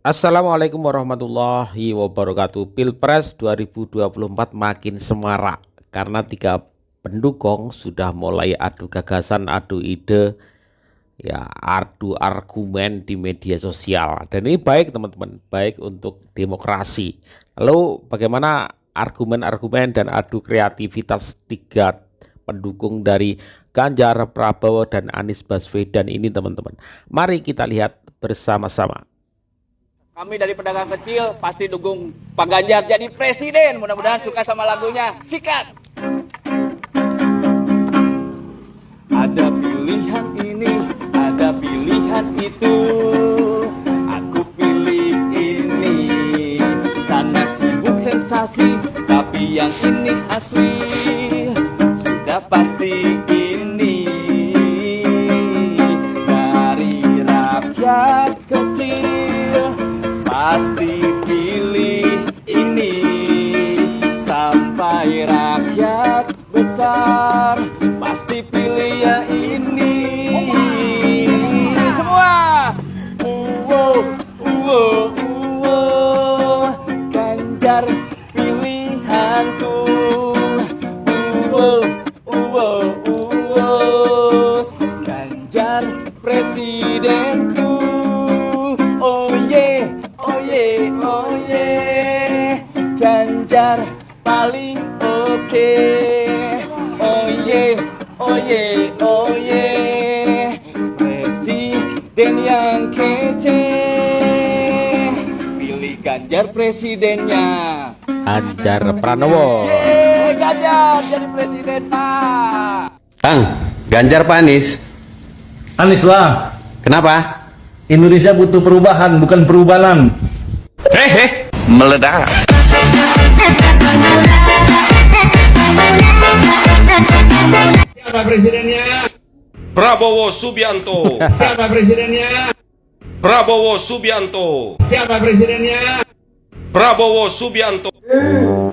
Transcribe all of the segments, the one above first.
Assalamualaikum warahmatullahi wabarakatuh. Pilpres 2024 makin semarak karena tiga pendukung sudah mulai adu gagasan, adu ide, ya adu argumen di media sosial. Dan ini baik teman-teman, baik untuk demokrasi. Lalu bagaimana argumen-argumen dan adu kreativitas tiga pendukung dari Ganjar, Prabowo, dan Anies Baswedan ini teman-teman? Mari kita lihat bersama-sama. Kami dari pedagang kecil pasti dukung Pak Ganjar jadi presiden. Mudah-mudahan suka sama lagunya. Sikat. Ada pilihan ini, ada pilihan itu. Aku pilih ini. Sana sibuk sensasi, tapi yang ini asli. Sudah pasti ini. Dari rakyat kecil pasti pilih ini, sampai rakyat besar pasti pilih ya ini. Semua Ganjar pilihanku. Ganjar presidenku. Oh yeah, oh yeah, oh yeah. Ganjar paling oke. Oh yeah, oh yeah, oh yeah. Presiden yang kece. Pilih Ganjar presidennya. Ganjar Pranowo. Yeay, Ganjar jadi presiden, Pak. Kang, Ganjar Pak Anies. Anies lah. Kenapa? Indonesia butuh perubahan, bukan perubahan. Meledak. Siapa presidennya? Prabowo Subianto. Siapa presidennya? Prabowo Subianto. Siapa presidennya? Prabowo Subianto.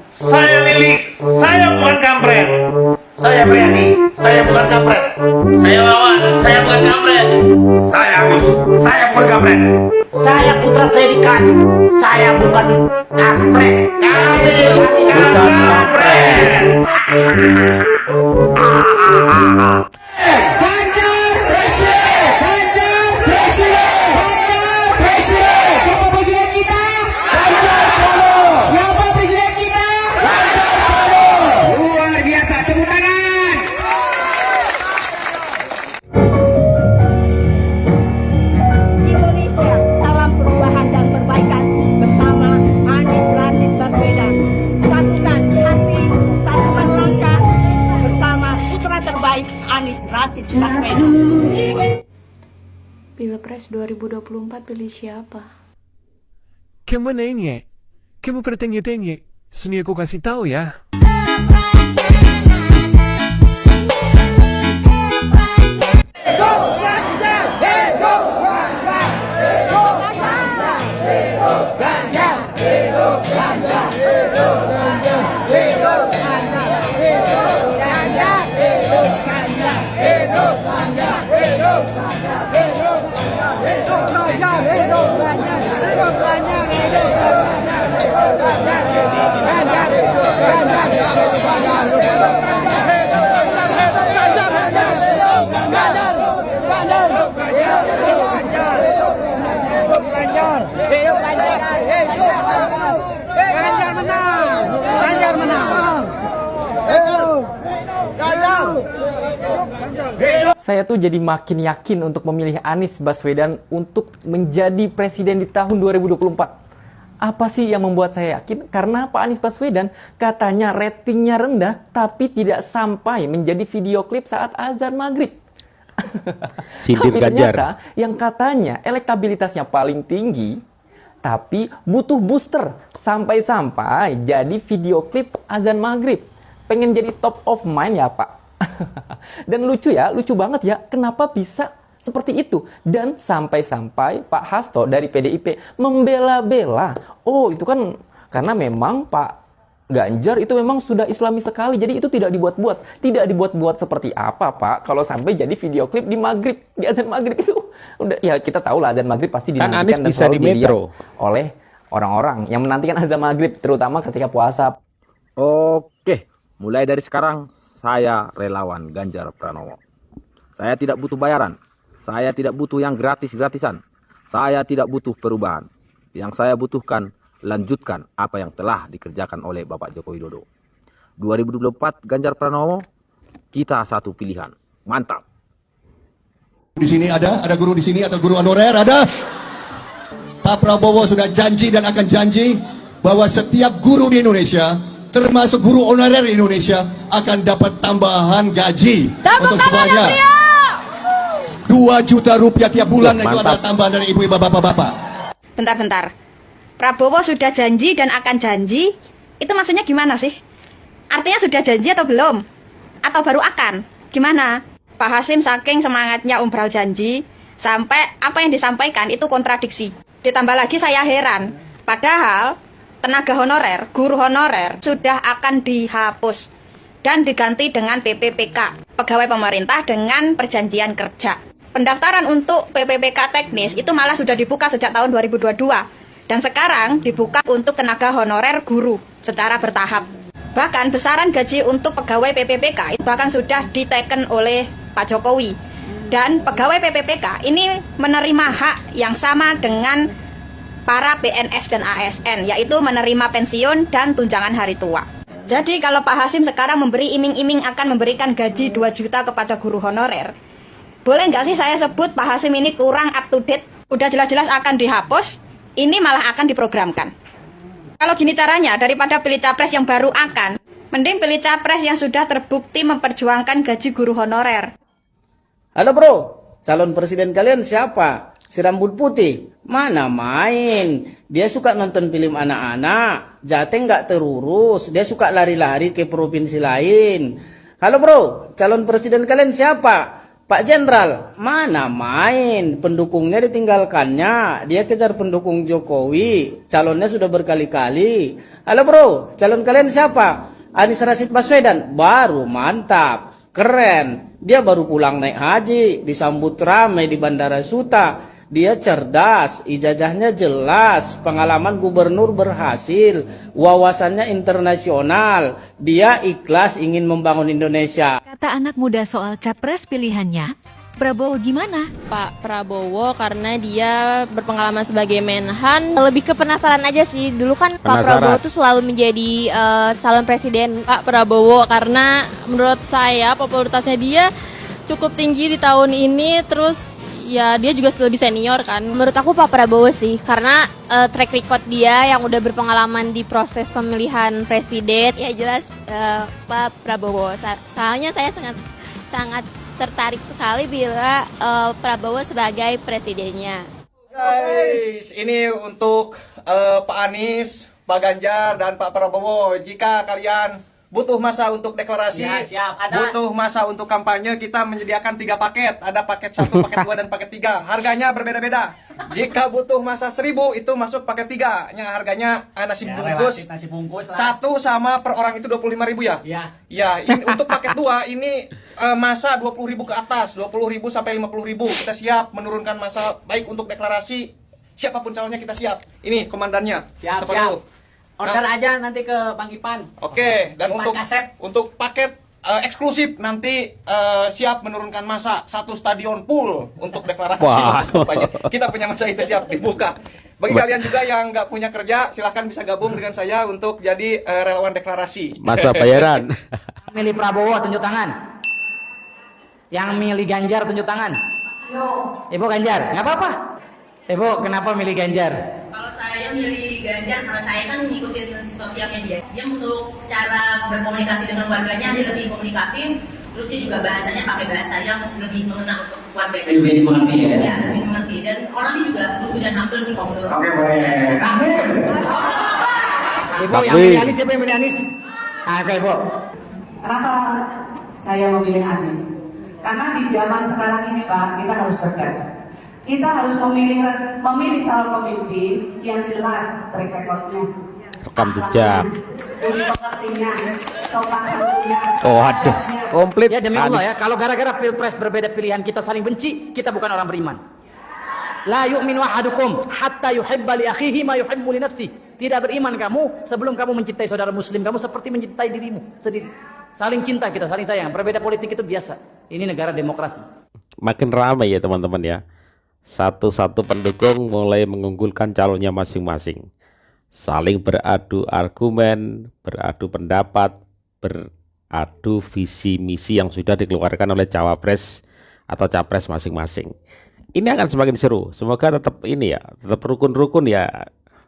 Saya Lili, saya bukan kampret. Saya berani, saya bukan kampret. Saya Wawan, saya bukan kampret. Saya Agus, saya bukan kampret. Saya Putra Predikat, saya bukan kampret. Kami bukan kampret. Ganjar presiden, Ganjar presiden, Ganjar presiden. Siapa presiden kita? Ganjar Pranowo. Siapa presiden kita? Ganjar Pranowo. Luar biasa, tepuk tangan. Indonesia, salam perubahan dan perbaikan bersama Anies Rashid Baswedan. Satukan hati, satukan langkah bersama putra terbaik Anies Rashid Baswedan. Pilpres 2024 pilih siapa? Kamu mana ini? Kamu bertanya-tanya? Sini aku kasih tahu ya. Saya tuh jadi makin yakin untuk memilih Anies Baswedan untuk menjadi presiden di tahun 2024. Apa sih yang membuat saya yakin? Karena Pak Anies Baswedan katanya ratingnya rendah, tapi tidak sampai menjadi video klip saat azan maghrib. Sindir Tapi Ganjar. ternyata yang katanya elektabilitasnya paling tinggi, tapi butuh booster sampai-sampai jadi video klip azan maghrib. Pengen jadi top of mind ya Pak? Dan lucu ya, lucu banget ya, kenapa bisa seperti itu? Dan sampai-sampai Pak Hasto dari PDIP membela-bela. Oh itu kan karena memang Pak Ganjar itu memang sudah islami sekali, jadi itu tidak dibuat-buat. Tidak dibuat-buat seperti apa, Pak? Kalau sampai jadi video klip di maghrib, di azan maghrib itu udah ya kita tahu lah azan maghrib pasti Kan dinantikan Anies dan bisa selalu di dilihat Metro. oleh orang-orang yang menantikan azan maghrib, terutama ketika puasa. Oke, mulai dari sekarang saya relawan Ganjar Pranowo. Saya tidak butuh bayaran. Saya tidak butuh yang gratis-gratisan. Saya tidak butuh perubahan. Yang saya butuhkan, lanjutkan apa yang telah dikerjakan oleh Bapak Joko Widodo. 2024 Ganjar Pranowo, kita satu pilihan. Mantap. Di sini ada guru di sini atau guru honorer ada? Pak Prabowo sudah janji dan akan janji bahwa setiap guru di Indonesia, termasuk guru honorer di Indonesia, akan dapat tambahan gaji untuk semuanya. 2 juta rupiah tiap bulan itu adalah tambahan dari ibu-ibu bapak-bapak. Bentar-bentar. Prabowo sudah janji dan akan janji, itu maksudnya gimana sih? Artinya sudah janji atau belum? Atau baru akan? Gimana? Pak Hasim saking semangatnya umbrah janji, sampai apa yang disampaikan itu kontradiksi. Ditambah lagi saya heran, padahal tenaga honorer, guru honorer sudah akan dihapus dan diganti dengan PPPK, pegawai pemerintah dengan perjanjian kerja. Pendaftaran untuk PPPK teknis itu malah sudah dibuka sejak tahun 2022. Dan sekarang dibuka untuk tenaga honorer guru secara bertahap. Bahkan besaran gaji untuk pegawai PPPK bahkan sudah diteken oleh Pak Jokowi. Dan pegawai PPPK ini menerima hak yang sama dengan para PNS dan ASN, yaitu menerima pensiun dan tunjangan hari tua. Jadi kalau Pak Hasim sekarang memberi iming-iming akan memberikan gaji 2 juta kepada guru honorer, boleh nggak sih saya sebut Pak Hasim ini kurang up to date? Udah jelas-jelas akan dihapus, ini malah akan diprogramkan. Kalau gini caranya, daripada pilih capres yang baru akan, mending pilih capres yang sudah terbukti memperjuangkan gaji guru honorer. Halo bro, calon presiden kalian siapa? Si rambut putih? Mana main. Dia suka nonton film anak-anak, jateng nggak terurus, dia suka lari-lari ke provinsi lain. Halo bro, calon presiden kalian siapa? Pak Jenderal, mana main, pendukungnya ditinggalkannya, dia kejar pendukung Jokowi, calonnya sudah berkali-kali. Halo bro, calon kalian siapa? Anies Rashid Baswedan, baru mantap, keren, dia baru pulang naik haji, disambut ramai di Bandara Suta. Dia cerdas, ijazahnya jelas, pengalaman gubernur berhasil, wawasannya internasional, dia ikhlas ingin membangun Indonesia. Kata anak muda soal capres pilihannya, Prabowo gimana? Pak Prabowo karena dia berpengalaman sebagai Menhan, lebih ke penasaran aja sih. Dulu kan Pak Prabowo tuh selalu menjadi calon presiden. Pak Prabowo karena menurut saya popularitasnya dia cukup tinggi di tahun ini, terus ya dia juga lebih senior kan. Menurut aku Pak Prabowo sih, karena track record dia yang udah berpengalaman di proses pemilihan presiden, ya jelas Pak Prabowo. Soalnya saya sangat tertarik sekali bila Prabowo sebagai presidennya. Guys, ini untuk Pak Anies, Pak Ganjar, dan Pak Prabowo. Jika kalian butuh masa untuk deklarasi, ya, siap. Ada. butuh masa untuk kampanye, kita menyediakan 3 paket. Ada paket 1, paket 2, dan paket 3. Harganya berbeda-beda. Jika butuh masa 1000, itu masuk paket 3. Yang harganya nasi bungkus. 1 sama per orang itu 25.000 ya? Iya. Ya, ini untuk paket 2 ini masa 20.000 ke atas, 20.000 sampai 50.000. Kita siap menurunkan masa baik untuk deklarasi. Siapapun calonnya kita siap. Ini komandannya. Siap. Dulu? Order aja nanti ke Bang Ipan. Oke, dan Ipan untuk paket eksklusif nanti siap menurunkan masa 1 stadion full untuk deklarasi. Kita punya masa itu siap dibuka. Bagi kalian juga yang nggak punya kerja, silahkan bisa gabung dengan saya untuk jadi relawan deklarasi. Masa bayaran. Milih Prabowo tunjuk tangan. Yang milih Ganjar tunjuk tangan. Ibu Ganjar, nggak apa-apa. Ibu kenapa milih Ganjar? Kalau saya milih Ganjar karena saya kan ngikutin sosial media. Dia untuk secara berkomunikasi dengan warganya dia lebih komunikatif. Terus dia juga bahasanya pakai bahasa yang lebih mengena untuk warganya. Lebih dimengerti ya? Iya, lebih mengerti. Dan orangnya juga lucu dan humble sih kalau menurut. Oke, boleh. Ibu yang milih Anies, siapa yang milih Anies? Oke, Ibu. Kenapa saya memilih Anies? Karena di zaman sekarang ini Pak, kita harus cerdas. Kita harus memilih calon pemimpin yang jelas track record-nya, rekam jejak, budi pekertinya, sopan santunnya. Oh, aduh, komplit. Ya demi Allah ya, Anies. kalau gara-gara pilpres berbeda pilihan kita saling benci, kita bukan orang beriman. La yu'minu ahadukum hatta yuhibba li akhihi ma yuhibbu li nafsi. Tidak beriman kamu sebelum kamu mencintai saudara muslim kamu seperti mencintai dirimu sendiri. Saling cinta kita, saling sayang. Berbeda politik itu biasa. Ini negara demokrasi. Makin ramai ya teman-teman ya. Satu-satu pendukung mulai mengunggulkan calonnya masing-masing. Saling beradu argumen, beradu pendapat, beradu visi misi yang sudah dikeluarkan oleh cawapres atau capres masing-masing. Ini akan semakin seru. Semoga tetap ini ya, tetap rukun-rukun ya.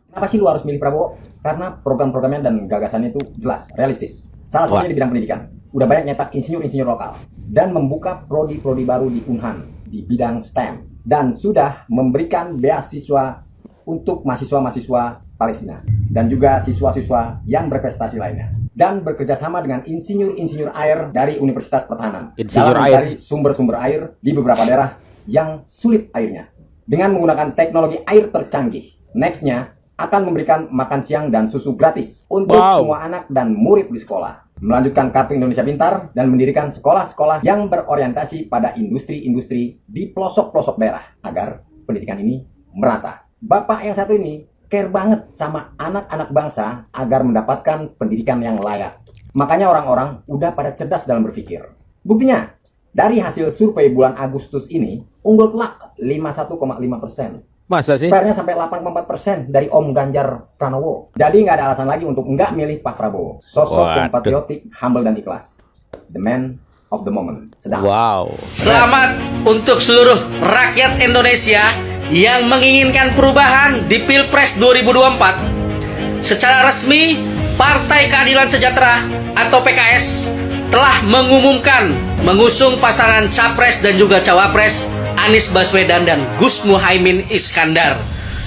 Kenapa sih lu harus milih Prabowo? Karena program-programnya dan gagasannya itu jelas, realistis. Salah satunya di bidang pendidikan. Udah banyak nyetak insinyur-insinyur lokal dan membuka prodi-prodi baru di Unhan di bidang STEM dan sudah memberikan beasiswa untuk mahasiswa-mahasiswa Palestina dan juga siswa-siswa yang berprestasi lainnya dan bekerjasama dengan insinyur-insinyur air dari Universitas Pertahanan Insinyur dalam air. mencari sumber-sumber air di beberapa daerah yang sulit airnya dengan menggunakan teknologi air tercanggih. Nextnya akan memberikan makan siang dan susu gratis untuk semua anak dan murid di sekolah, melanjutkan Kartu Indonesia Pintar dan mendirikan sekolah-sekolah yang berorientasi pada industri-industri di pelosok-pelosok daerah agar pendidikan ini merata. Bapak yang satu ini care banget sama anak-anak bangsa agar mendapatkan pendidikan yang layak. Makanya orang-orang udah pada cerdas dalam berpikir. Buktinya, dari hasil survei bulan Agustus ini, unggul telak 51,5%. Masa sih? Spare-nya sampai 84% dari Om Ganjar Pranowo. Jadi nggak ada alasan lagi untuk nggak milih Pak Prabowo. Sosok yang patriotik, humble dan ikhlas. The man of the moment. Sedang. Wow. Selamat untuk seluruh rakyat Indonesia yang menginginkan perubahan di Pilpres 2024. Secara resmi, Partai Keadilan Sejahtera atau PKS telah mengumumkan mengusung pasangan Capres dan juga Cawapres Anies Baswedan dan Gus Muhaimin Iskandar.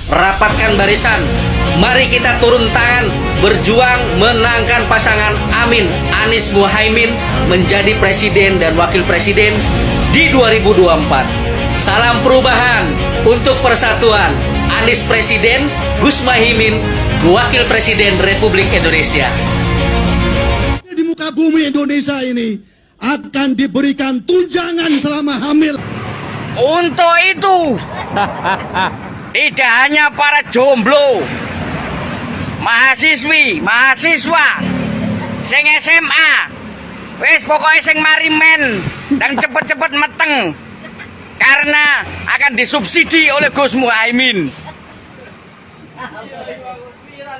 Rapatkan barisan, mari kita turun tangan berjuang menangkan pasangan Amin Anies Muhaimin menjadi presiden dan wakil presiden di 2024. Salam perubahan untuk persatuan. Anies presiden, Gus Muhaimin wakil presiden Republik Indonesia. Di muka bumi Indonesia ini akan diberikan tunjangan selama hamil. Untuk itu, tidak hanya para jomblo, mahasiswi, mahasiswa, sing SMA, wis pokoknya sing mari men dan cepet-cepet meteng, karena akan disubsidi oleh Gus Muhaimin.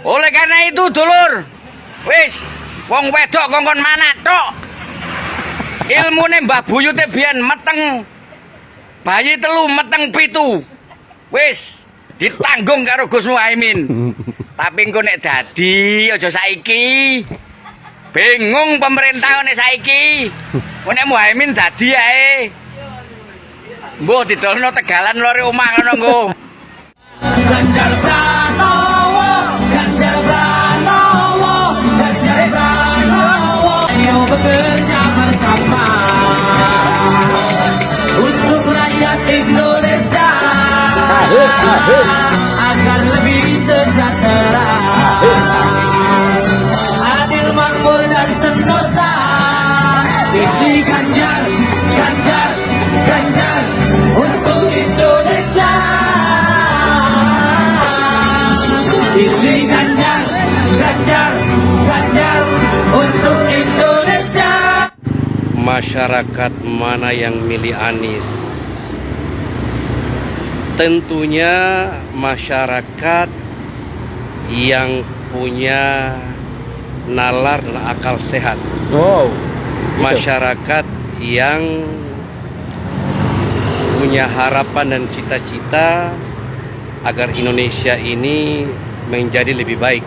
Oleh karena itu, dulur, wis wong wedok kongkon mana tok, ilmune Mbah Buyute biyen meteng. Bayi telu meteng pitu, wis ditanggung karo Gus Muhaimin. Tapi engko nek dadi aja saiki. Bingung pemerintah nek saiki. Nek Muhaimin dadi ae. Mbok didolno Tegalan lore omah ngono nggo. Ganjar Pranowo, Ganjar Pranowo, Ganjar Pranowo. Ayo bekerja bersama untuk rakyat Indonesia agar lebih sejahtera, adil, makmur dan sentosa. Pilih Ganjar, Ganjar, Ganjar untuk Indonesia. Pilih Ganjar, Ganjar, Ganjar untuk Indonesia. Masyarakat mana yang milih Anies? Tentunya masyarakat yang punya nalar dan akal sehat. Wow. Masyarakat yang punya harapan dan cita-cita agar Indonesia ini menjadi lebih baik.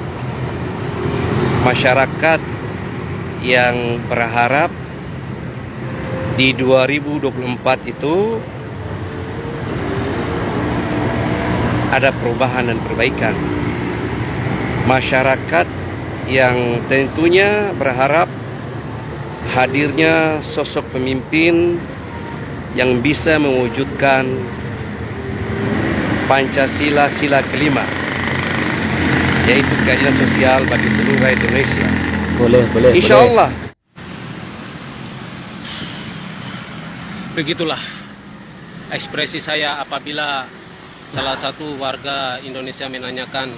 Masyarakat yang berharap di 2024 itu ada perubahan dan perbaikan. Masyarakat yang tentunya berharap hadirnya sosok pemimpin yang bisa mewujudkan Pancasila sila kelima yaitu keadilan sosial bagi seluruh rakyat Indonesia. Boleh. Insya Allah. Begitulah ekspresi saya apabila salah satu warga Indonesia menanyakan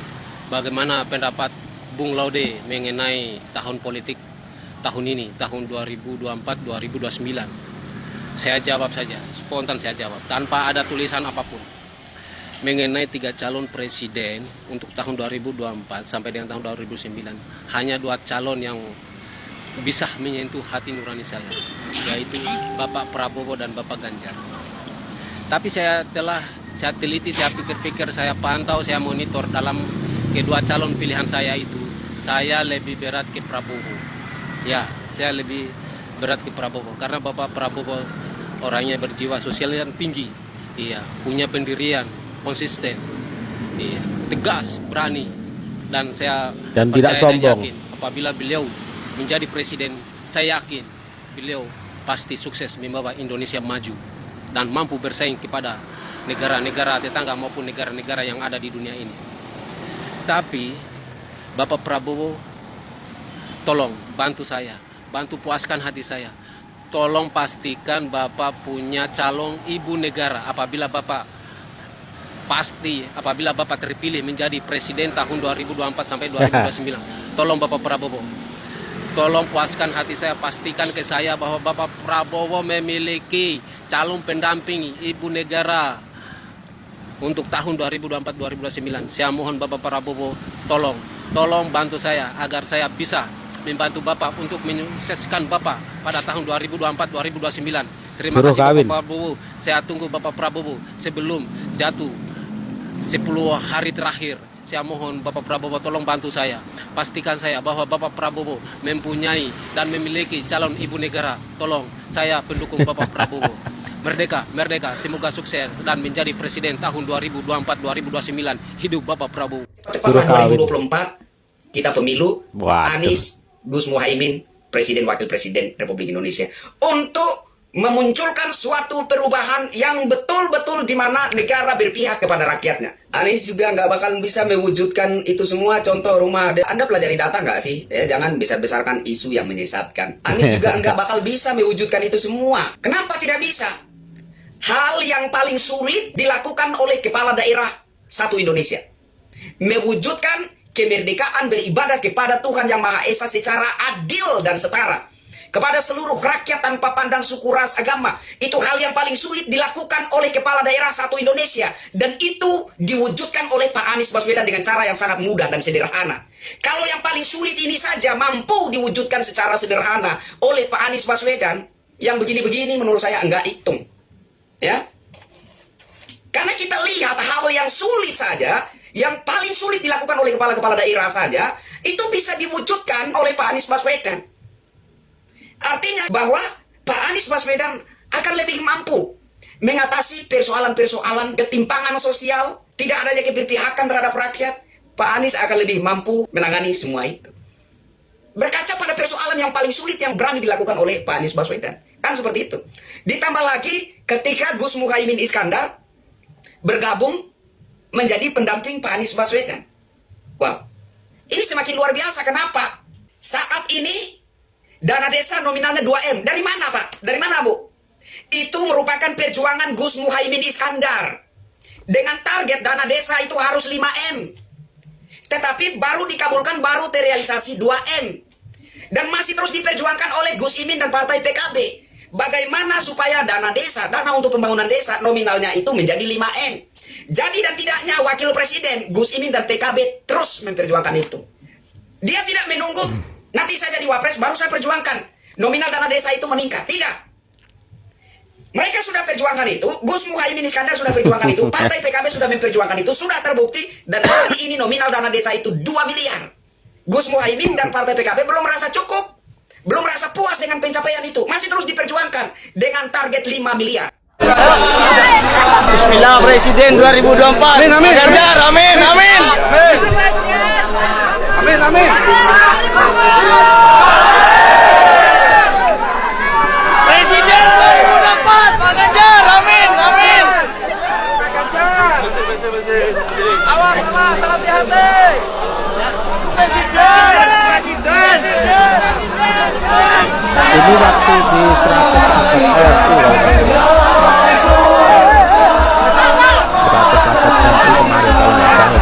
bagaimana pendapat Bung Laude mengenai tahun politik tahun ini, tahun 2024-2029. Saya jawab saja, spontan saya jawab, tanpa ada tulisan apapun. Mengenai 3 calon presiden untuk tahun 2024 sampai dengan tahun 2009, hanya 2 calon yang bisa menyentuh hati nurani saya, yaitu Bapak Prabowo dan Bapak Ganjar. Tapi saya teliti, saya pikir-pikir, saya pantau, saya monitor dalam kedua calon pilihan saya itu, saya lebih berat ke Prabowo. Ya, saya lebih berat ke Prabowo karena Bapak Prabowo orangnya berjiwa sosial yang tinggi, iya, punya pendirian, konsisten, iya, tegas, berani, dan saya tidak sombong. yakin apabila beliau menjadi presiden, saya yakin beliau pasti sukses membawa Indonesia maju dan mampu bersaing kepada negara-negara tetangga maupun negara-negara yang ada di dunia ini. Tapi Bapak Prabowo, tolong bantu saya, bantu puaskan hati saya. Tolong pastikan Bapak punya calon ibu negara apabila Bapak terpilih menjadi presiden tahun 2024 sampai 2029. Tolong Bapak Prabowo, tolong puaskan hati saya, pastikan ke saya bahwa Bapak Prabowo memiliki calon pendamping ibu negara untuk tahun 2024-2029. Saya mohon Bapak Prabowo, tolong bantu saya agar saya bisa membantu Bapak untuk menyukseskan Bapak pada tahun 2024-2029. Terima kasih Bapak Prabowo. Saya tunggu Bapak Prabowo sebelum jatuh 10 hari terakhir. Saya mohon Bapak Prabowo tolong bantu saya. Pastikan saya bahwa Bapak Prabowo mempunyai dan memiliki calon ibu negara. Tolong, saya pendukung Bapak Prabowo. Merdeka, semoga sukses dan menjadi presiden tahun 2024-2029. Hidup Bapak Prabowo. Tepat 2024 kita pemilu. Anies, Gus Muhaimin, Presiden Wakil Presiden Republik Indonesia. Untuk memunculkan suatu perubahan yang betul-betul di mana negara berpihak kepada rakyatnya. Anies juga nggak bakal bisa mewujudkan itu semua. Contoh rumah, Anda pelajari data nggak sih? Ya, jangan besar-besarkan isu yang menyesatkan. Anies juga nggak bakal bisa mewujudkan itu semua. Kenapa tidak bisa? Hal yang paling sulit dilakukan oleh kepala daerah satu Indonesia, mewujudkan kemerdekaan beribadah kepada Tuhan Yang Maha Esa secara adil dan setara kepada seluruh rakyat tanpa pandang suku, ras, agama. Itu hal yang paling sulit dilakukan oleh kepala daerah satu Indonesia. Dan itu diwujudkan oleh Pak Anies Baswedan dengan cara yang sangat mudah dan sederhana. Kalau yang paling sulit ini saja mampu diwujudkan secara sederhana oleh Pak Anies Baswedan, yang begini-begini menurut saya enggak hitung. Ya, karena kita lihat hal yang sulit saja, yang paling sulit dilakukan oleh kepala-kepala daerah saja, itu bisa diwujudkan oleh Pak Anies Baswedan. Artinya bahwa Pak Anies Baswedan akan lebih mampu mengatasi persoalan-persoalan ketimpangan sosial, tidak adanya keberpihakan terhadap rakyat. Pak Anies akan lebih mampu menangani semua itu. Berkaca pada persoalan yang paling sulit yang berani dilakukan oleh Pak Anies Baswedan. Kan seperti itu. Ditambah lagi ketika Gus Muhaimin Iskandar bergabung menjadi pendamping Pak Anies Baswedan. Wow. Ini semakin luar biasa. Kenapa? Saat ini dana desa nominalnya 2M. Dari mana Pak? Dari mana Bu? Itu merupakan perjuangan Gus Muhaimin Iskandar. Dengan target dana desa itu harus 5M. Tetapi baru dikabulkan, baru terrealisasi 2M. Dan masih terus diperjuangkan oleh Gus Imin dan Partai PKB. Bagaimana supaya dana desa, dana untuk pembangunan desa nominalnya itu menjadi 5M. Jadi dan tidaknya Wakil Presiden Gus Imin dan PKB terus memperjuangkan itu. Dia tidak menunggu nanti saya jadi wapres baru saya perjuangkan nominal dana desa itu meningkat. Tidak. Mereka sudah perjuangkan itu, Gus Muhaimin Iskandar sudah perjuangkan itu, Partai PKB sudah memperjuangkan itu, sudah terbukti, dan hari ini nominal dana desa itu 2 miliar. Gus Muhaimin dan Partai PKB belum merasa cukup, belum merasa puas dengan pencapaian itu, masih terus diperjuangkan dengan target 5 miliar. Bismillah Presiden 2024. Amin amin. Ganjar amin amin. Amin amin. Presiden 2024 Pak Ganjar amin amin. Awas awas hati-hati. Ini waktu di 100 kemarin kalau nggak salah.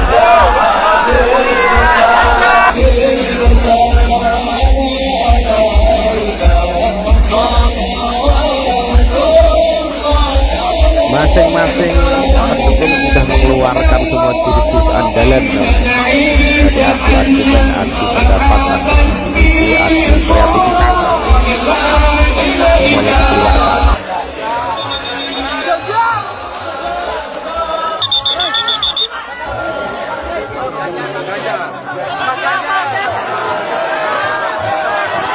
Masing-masing pendukung sudah mengeluarkan semua jurus-jurus andalan dari adu argumen, adu pendapat, adu ide, adu kreativitas, semuanya dikeluarkan.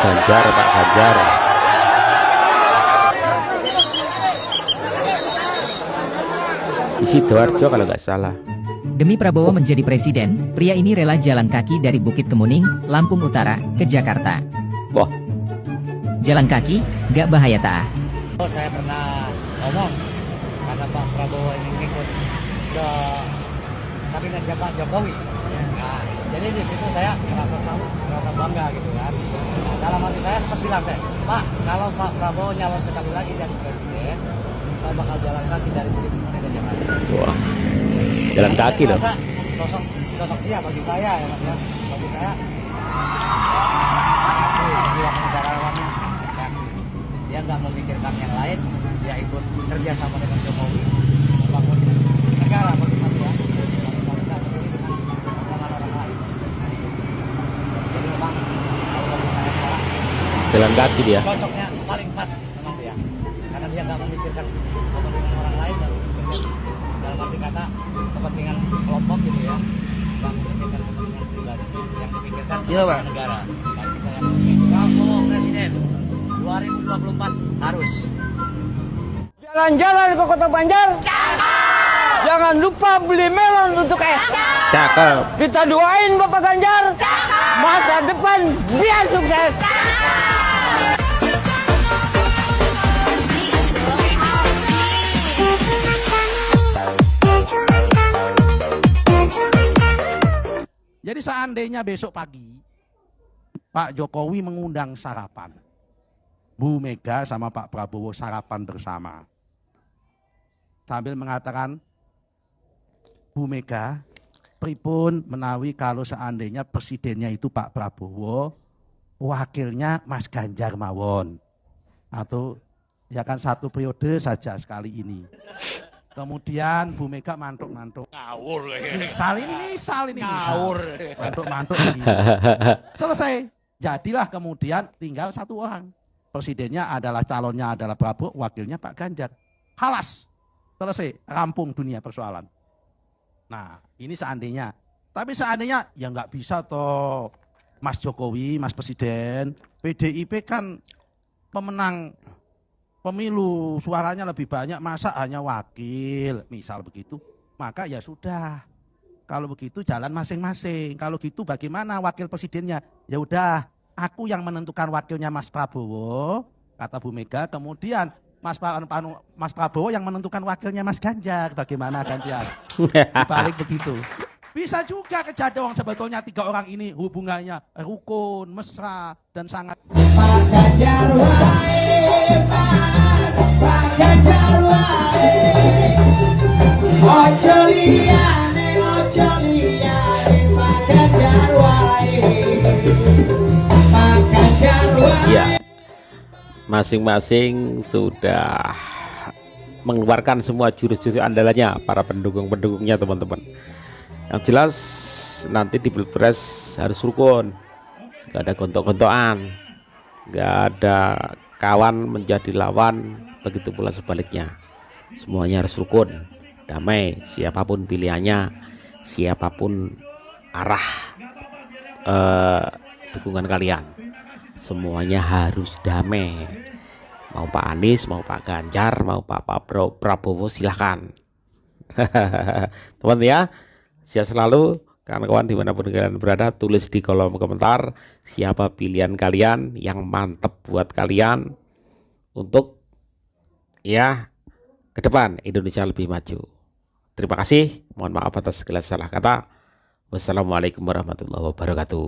Ganjar, Pak Ganjar. Di Sidoarjo kalau nggak salah. Demi Prabowo menjadi presiden, pria ini rela jalan kaki dari Bukit Kemuning, Lampung Utara, ke Jakarta. Wah. Jalan kaki, gak bahaya tak? Saya pernah ngomong, karena Pak Prabowo ini ngikut ke kabinet Pak Jokowi. Nah, jadi di situ saya merasa salut, merasa bangga gitu kan. Nah, dalam hati saya seperti bilang saya, Pak, kalau Pak Prabowo nyalon sekali lagi jadi presiden, saya bakal jalan kaki dari Bukit Kemuning ke Jakarta. Wah, jalan kaki loh. Sosok dia bagi saya ya, Mas ya. Bagi saya jiwa kenegarawannya dia nggak memikirkan yang lain, dia ikut kerja sama dengan Jokowi membangun negara bagaimana ya, bagaimana peduli dengan perkembangan orang lain. Jadi memang kalau bagi saya sekarang jalan kaki dia. cocoknya paling pas memang dia, karena dia nggak memikirkan kepentingan orang lain dan dalam arti kata kepentingan kelompok gitu ya, nggak memikirkan kepentingan pribadi, yang memikirkan kepentingan negara. Bagi saya Prabowo presiden 2024 harus. Jalan-jalan ke Kota Banjar. Jangan lupa beli melon untuk Cakep. Kita doain Bapak Ganjar. Masa depan biar sukses. Jadi seandainya besok pagi Pak Jokowi mengundang sarapan, Bu Mega sama Pak Prabowo sarapan bersama, sambil mengatakan, Bu Mega, pripun menawi kalau seandainya presidennya itu Pak Prabowo, wakilnya Mas Ganjar mawon, atau ya kan 1 periode saja sekali ini. Kemudian Bu Mega mantuk-mantuk. Ngawur. Misal ini. Ngawur. Mantuk-mantuk. Selesai. Jadilah kemudian tinggal 1 orang. Presidennya adalah calonnya adalah Prabowo, wakilnya Pak Ganjar. Halas. Selesai. Rampung dunia persoalan. Nah ini seandainya. Tapi seandainya ya nggak bisa toh. Mas Jokowi, Mas Presiden, PDIP kan pemenang pemilu, suaranya lebih banyak, masa hanya wakil, misal begitu, maka ya sudah. Kalau begitu jalan masing-masing. Kalau gitu bagaimana wakil presidennya? Ya udah, aku yang menentukan wakilnya Mas Prabowo, kata Bu Mega. Kemudian Mas Prabowo yang menentukan wakilnya Mas Ganjar. Bagaimana gantian? Dibalik begitu. Bisa juga kejadian sebetulnya 3 orang ini hubungannya rukun, mesra, dan sangat. Pak Ganjar wae, Pak Ganjar wae. Ojo liyane, Pak Ganjar wae. Pak Ganjar wae. Ya, masing-masing sudah mengeluarkan semua jurus-jurus andalannya, para pendukung-pendukungnya teman-teman. Yang jelas nanti di Pilpres harus rukun, gak ada gontok-gontokan, gak ada kawan menjadi lawan, begitu pula sebaliknya. Semuanya harus rukun, damai, siapapun pilihannya, siapapun arah dukungan kalian, semuanya harus damai. Mau Pak Anies, mau Pak Ganjar, mau Pak Prabowo, silahkan. Teman ya, sehat selalu kawan-kawan dimanapun kalian berada. Tulis di kolom komentar siapa pilihan kalian yang mantep buat kalian untuk ya ke depan Indonesia lebih maju. Terima kasih, mohon maaf atas segala salah kata. Wassalamualaikum warahmatullahi wabarakatuh.